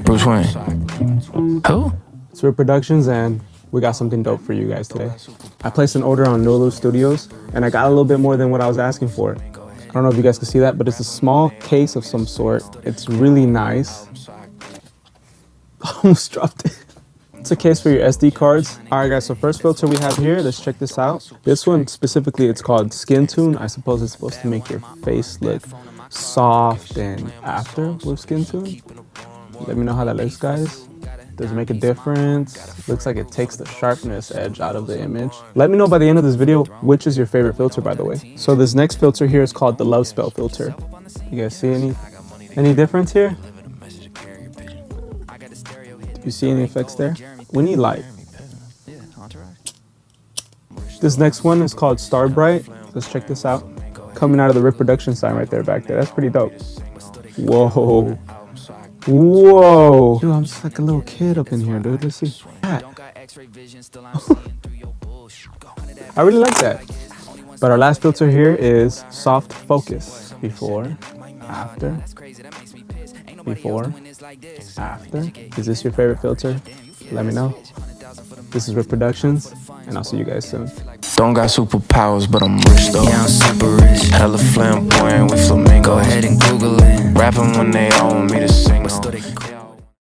Bruce Wayne. Who? It's Brite Productions, and we got something dope for you guys today. I placed an order on Nolu Studios, and I got a little bit more than what I was asking for. I don't know if you guys can see that, but it's a small case of some sort. It's really nice. Almost dropped it. It's a case for your SD cards. All right, guys, so first filter we have here, let's check this out. This one specifically, it's called Skin Tune. I suppose it's supposed to make your face look soft and after with Skin Tune. Let me know how that looks, guys. Does it make a difference? Looks like it takes the sharpness edge out of the image. Let me know by the end of this video which is your favorite filter, by the way. So this next filter here is called the Love Spell filter. You guys see any difference here? Do you see any effects there? We need light. This next one is called Star Brite. Let's check this out. Coming out of the Brite Productions sign right there, back there. That's pretty dope. Whoa. Whoa. Dude, I'm just like a little kid up in here, dude. Let's see that. I really like that. But our last filter here is Soft Focus. Before, after, before, after. Is this your favorite filter? Let me know. This is Brite Productions, and I'll see you guys soon. Don't got superpowers, but I'm rich though. Yeah, I'm super rich. Hella flamboyant with flamingos. Go ahead and Google it. Rapping when they all want me to sing.